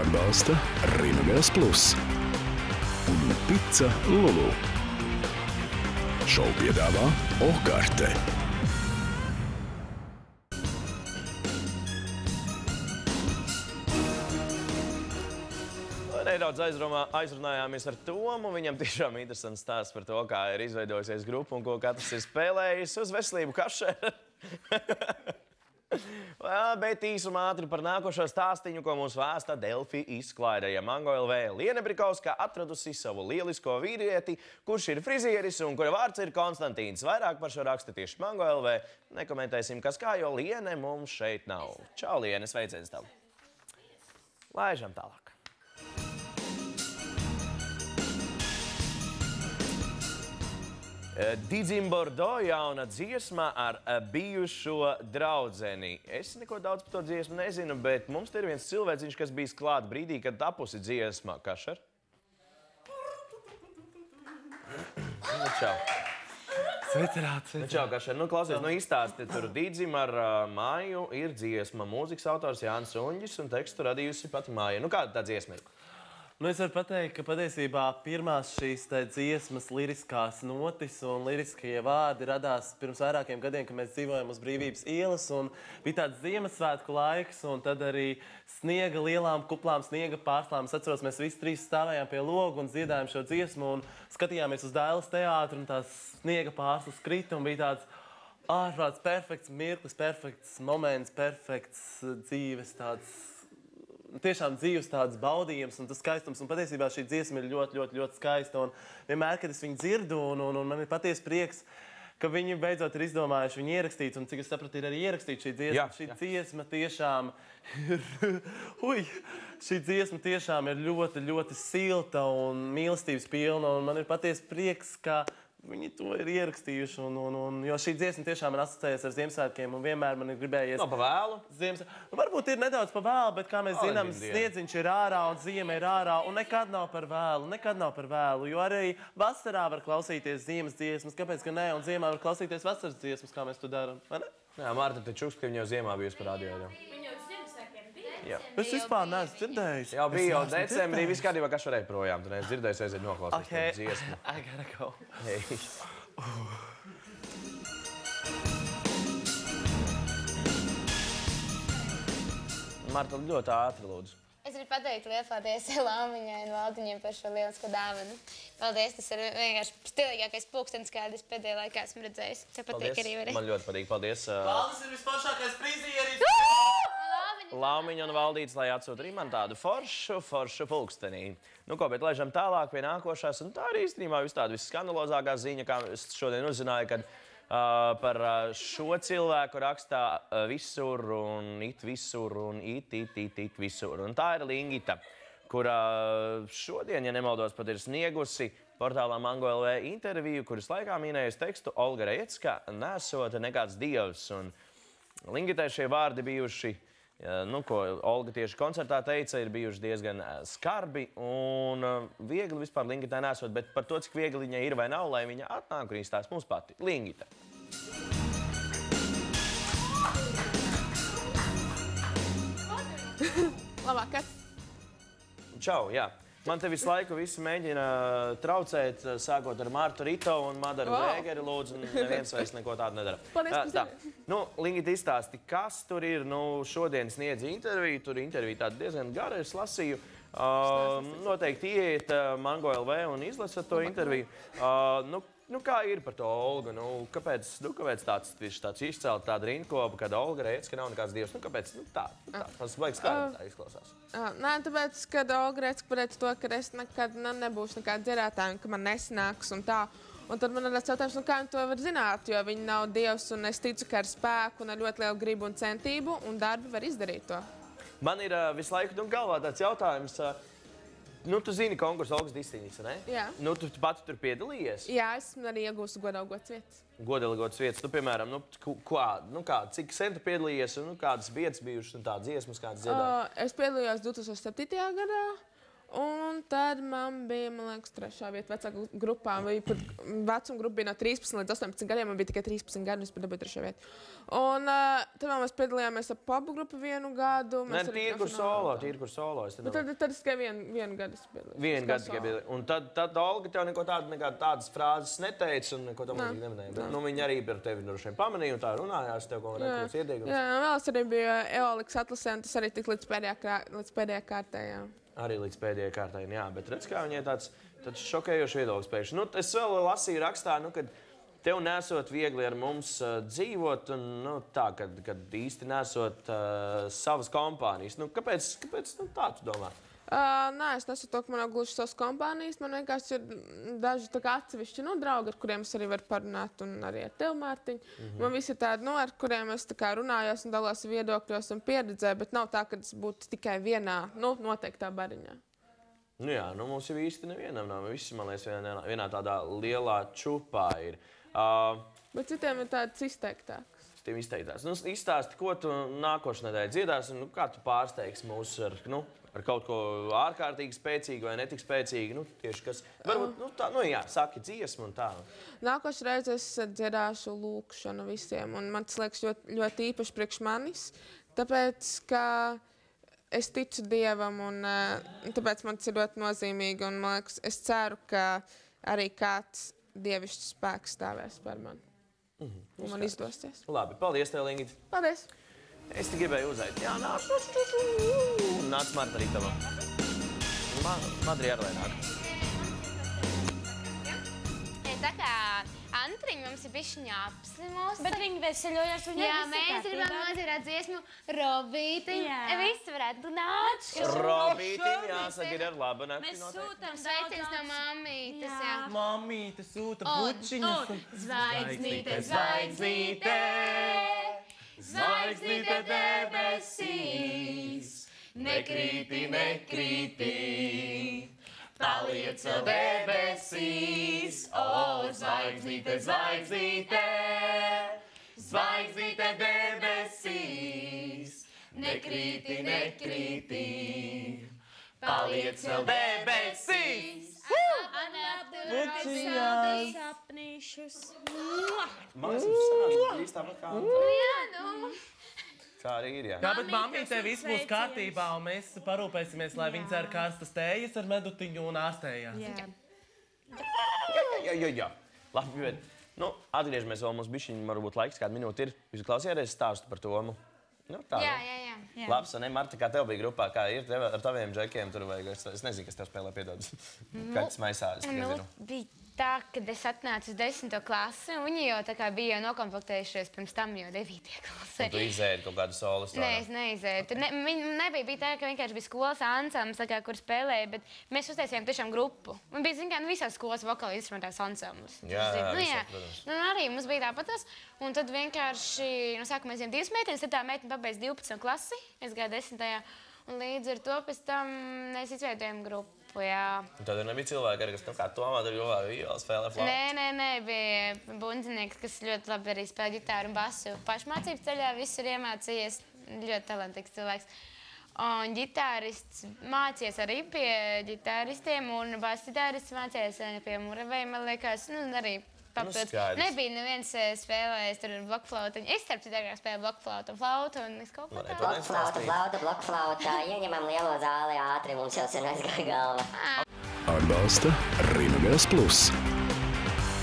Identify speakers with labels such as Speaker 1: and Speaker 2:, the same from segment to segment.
Speaker 1: atbalsta Rimagās Plus un Pica Lulu. Šovu piedāvā Okarte.
Speaker 2: Nedaudz aizrunājāmies ar Tomu. Viņam tiešām interesants stāsts par to, kā ir izveidojusies grupa un ko katrs ir spēlējis. Uz veselību kašēra. Bet īsumā ātri par nākošo stāstiņu, ko mums vēsta Delfi izklaidēja Mango LV. Liene Brikovska atradusi savu lielisko vīrieti, kurš ir frizieris un kura vārds ir Konstantīns. Vairāk par šo raksta tieši Mango LV. Nekomentēsim, kas kā, jo Liene mums šeit nav. Čau, Liene, sveiciens tev. Laižam tālāk. Dīdzim Bordo jauna dziesma ar bijušo draudzeni. Es neko daudz par to dziesmu nezinu, bet mums te ir viens cilvēciņš, kas bijis klāt brīdī, kad tapusi dziesma. Kašar? Nu, čau.
Speaker 3: Sveicināts.
Speaker 2: Nu, čau, Kašar. Nu, klausies, nu izstāsti tur Dīdzim ar Māju ir dziesma. Mūzikas autors Jānis Uņģis un tekstu radījusi pati Māja. Nu, kāda tā dziesma ir?
Speaker 3: Nu, es varu pateikt, ka patiesībā pirmās šīs dziesmas liriskās notis un liriskie vārdi radās pirms vairākiem gadiem, kad mēs dzīvojam uz Brīvības ielas un bija tāds Ziemassvētku laiks un tad arī sniega lielām kuplām sniega pārslām. Es atceros, mēs visi trīs stāvējām pie loga un dziedājām šo dziesmu un skatījāmies uz Dailes teātru un tās sniega pārslas krita un bija tāds ārprāts perfekts mirklis, perfekts moments, perfekts dzīves tāds. Tiešām dzīves tāds baudījums un tas skaistums. Un patiesībā šī dziesma ir ļoti skaista. Un vienmēr, kad es viņu dzirdu, un man ir patiesi prieks, ka viņi beidzot ir izdomājuši viņu ierakstīt. Un cik es sapratu, ir arī ierakstīt šī dziesma. Šī dziesma tiešām ir... Šī dziesma tiešām ir ļoti silta un mīlestības pilna. Un man ir patiesi prieks, ka viņi to ir ierakstījuši, jo šī dziesma tiešām man asociējas ar Ziemassvētkiem, un vienmēr man ir gribējies...
Speaker 2: No, pa vēlu?
Speaker 3: Varbūt ir nedaudz pa vēlu, bet, kā mēs zinām, sniedziņš ir ārā un ziema ir ārā, un nekad nav par vēlu, jo arī vasarā var klausīties ziemas dziesmas, kāpēc, ka ne, un ziemā var klausīties vasaras dziesmas, kā mēs to daram, vai ne?
Speaker 2: Jā, Mārta te čuks, ka viņa jau ziemā bijusi par radio.
Speaker 3: Es vispār neesmu dzirdējis.
Speaker 2: Jau bija jau decembrī, viss kārtībā, kas varēja projām. Tu neesi dzirdējis, aiziet noklausīt to dziesmu.
Speaker 3: I gotta go.
Speaker 2: Marta, ļoti ātri, lūdzu.
Speaker 4: Es gribu pateikt lielu paldies Laumiņai un Valdiņiem par šo lielisko dāvanu. Paldies, tas ir vienkārši stilīgākais pulkstenis, kādu es pēdējā laikā esmu redzējis. Tev patīk arī, vai?
Speaker 2: Man ļoti patīk, paldies.
Speaker 3: Valdis ir vispašākais frizieris!
Speaker 2: Laumiņa un Valdīts, lai atsūta arī man tādu foršu pulkstenī. Nu ko, bet laižam tālāk pie nākošās, un tā arī īstenībā tāda visskandalozākā ziņa, kā es šodien uzzināju, kad par šo cilvēku rakstā visur un it visur un it visur. Un tā ir Lingita, kura šodien, ja nemaldos, pat ir sniegusi portālā Mango LV interviju, kuras laikā minējusi tekstu Olga Rejecka nesot nekāds dievs. Un Lingitai šie vārdi bijuši, nu, ko Olga tieši koncertā teica, ir bijuši diezgan skarbi un viegli vispār Lingitai nesot, bet par to, cik viegli viņai ir vai nav, lai viņa atnāk un izstāst mums pati. Lingita.
Speaker 5: Labvakar.
Speaker 2: Čau, jā. Man te visu laiku visi mēģina traucēt, sākot ar Martu Rito un Madaru Vēgeri, lūdzu, un neviens vairs neko tādu nedara.
Speaker 5: Paldies,
Speaker 2: nu, Lingita, izstāsti, kas tur ir, nu, šodien sniedz interviju, tur intervija tāda diezgan gara, es lasīju. Noteikti ieiet Mango LV un izlasat to interviju. Nu, kā ir par to Olgu? Nu, kāpēc tāds izcelt tāda rindkopa, kad Olga Rejecka nav nekāds dievs? Nu, kāpēc? Nu, tā. Tas baigs skaidri tā izklausās.
Speaker 5: Nē, tāpēc, kad Olga Rejecka pateica to, ka es nekad nebūšu nekāda dziedātāja un ka man nesanāks un tā. Un tad man ir jautājums, nu kā viņi to var zināt, jo viņi nav dievs un es ticu, ka ar spēku un ar ļoti lielu gribu un centību un darbu var izdarīt to.
Speaker 2: Man ir visu laiku galvā tāds jautājums. Nu, tu zini konkursu Olgas Distīnijas, ne?
Speaker 5: Jā.
Speaker 2: Nu, tu pati tur piedalījies?
Speaker 5: Jā, esmu arī iegūstu godalgotas vietas.
Speaker 2: Godalgotas vietas. Tu, piemēram, cik sen tu piedalījies un kādas vietas bijušas un tādas dziesmas, kādas dziedāji?
Speaker 5: Es piedalījos 2007. gadā Un tad man bija, man liekas, 3. vieta vecāku grupā. Vecuma grupa bija no 13 līdz 18 gadiem, man bija tikai 13 gadi, es dabūju 3. vietu. Un tad mēs piedalījāmies ar pabu grupu 1 gadu.
Speaker 2: Nē, tīri kur solo.
Speaker 5: Tad es tikai vienu gadu piedalījos.
Speaker 2: Vienu gadu tikai piedalījos. Un tad Olga tev neko tādas frāzes neteica un neko tam līdzīgi neminēja. Bet, viņa arī ar tevi droši vien pamanīja un tā runājās tev, ko varētu iedīgums.
Speaker 5: Jā, vēl es arī biju Eolikas atlasē, un tas arī tik līdz pēdējā kārtē, jā.
Speaker 2: Arī līdz pēdējai kārtai, jā, bet redz, kā viņai tāds šokējošs viedoklis pēkšņi. Nu, es vēl lasīju rakstā, kad tev nesot viegli ar mums dzīvot, un tā, kad īsti nesot savas kompānijas. Nu, kāpēc tā tu domā?
Speaker 5: Nē, es nesaku to, ka man nav gluži savas kompānijas. Man vienkārši ir daži atsevišķi draugi, ar kuriem es arī varu parunāt, un arī ar tevi, Mārtiņ. Man visi ir tādi, ar kuriem es runājos un dalos viedokļos un pieredzē, bet nav tā, ka es būtu tikai vienā, noteiktā bariņā.
Speaker 2: Nu jā, mums jau īsti nevienam nav. Visi, man liekas, vienā tādā lielā čupā ir.
Speaker 5: Bet citiem ir tāds izteiktāks.
Speaker 2: Citiem izteiktāks. Nu, izstāsti, ko tu nākošais nedēļa dziedāsi, un kā tu pārsteigsi mūs ar kaut ko ārkārtīgi spēcīgu vai netik spēcīgu, tieši kas, varbūt, saki dziesmu un tā.
Speaker 5: Nākošais reizes es dziedāšu lūkšanu visiem, un man tas liekas ļoti īpaši priekš manis, tāpēc, ka es ticu Dievam, un tāpēc man tas ir ļoti nozīmīgi, un man liekas, es ceru, ka arī kāds dievišķs spēks stāvēs par mani. Un man izdosies.
Speaker 2: Labi, paldies tev, Lingit.
Speaker 5: Paldies.
Speaker 2: Es te gribēju uzaicināt. Jā, nāc Marta arī tavam. Madri arī nāk.
Speaker 4: Tā kā Antriņi mums ir bišķiņā apslimos.
Speaker 6: Bet viņi veseļojās, viņai
Speaker 4: jā, mēs gribam nodziedāt dziesmu Robītim. Visi varētu nāc.
Speaker 2: Robītim, jāsaka, ir ar labu nakti
Speaker 6: noteikti. Mēs sūtam
Speaker 4: sveiciens no mammītes, jā.
Speaker 3: Mammīte sūta bučiņas.
Speaker 4: Zvaigznīte, zvaigznīte, zvaigznīte debesīs, nekrīti, nekrīti. Paliec debesīs, o, zvaigznīte, zvaigznīte, zvaigznīte debesīs, nekrīti, nekrīti, paliec debesīs.
Speaker 6: Bučiņās! Sapnīšus!
Speaker 2: Māc, mums sanāk īstā kā
Speaker 4: Jā,
Speaker 2: Tā arī ir, jā.
Speaker 3: Jā, bet mammītē viss būs kārtībā, un mēs parūpēsimies, lai viņi dzer karstas tējas ar medutiņu un ārstējās.
Speaker 2: Jā. Labi, bet, atgriežamies vēl mums bišķiņi, varbūt laiks, kādu minūti ir. Jūs klausījāties stāstu par Tomu?
Speaker 4: Jā.
Speaker 2: Labs, un Marta, kā tev bija grupā, kā ir ar taviem džekiem tur vajag? Es nezinu, kas tev spēlē, piedod. Kāds maisādes, tikai zinu.
Speaker 4: Bija tā, kad es atnācu uz 10. klasi, un viņi jau tā kā bija nokomplektējušies pirms tam jau 9. klasē.
Speaker 2: Un tu izēdi kaut kādu soli strādā?
Speaker 4: Nē, es neizēdu. Tur nebija tā, ka vienkārši bija skolas ansamblis, kur spēlēja, bet mēs uztaisījām tiešām grupu. Un bija, zin kā, visās skolas vokāla instrumentāls ansamblis.
Speaker 2: Jā, protams.
Speaker 4: Un arī mums bija tāpatas. Un tad vienkārši, no sākuma mēs bijām 2 meitenes, tad tā meitene pabeidz 12. klasi, es gāju 10. Un līdz ar to pēc tam mēs izveidojām grupu. Jā.
Speaker 2: Un tad nebija cilvēki, kas kā Tomā tur jau spēlē flautu?
Speaker 4: Nē, bija bundzinieks, kas ļoti labi arī spēlē ģitāru un basu. Pašmācības ceļā visur iemācījies, ļoti talantīgs cilvēks. Un ģitārists mācījies arī pie ģitāristiem, un basģitārists mācījies pie Muravējiem, man liekas, arī papildus. Nebija neviens spēlējis tur blokflautiņu. Es starp citu agrāk spēlēju blokflautu, un es kaut ko tādu.
Speaker 7: Blokflauta, ieņemam lielo zāli ātri, mums jau sen aizgāja galva.
Speaker 1: Atbalsta Rīmagās Plus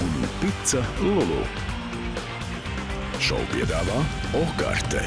Speaker 1: un Pizza Lulu. Šovu piedāvā Okarte.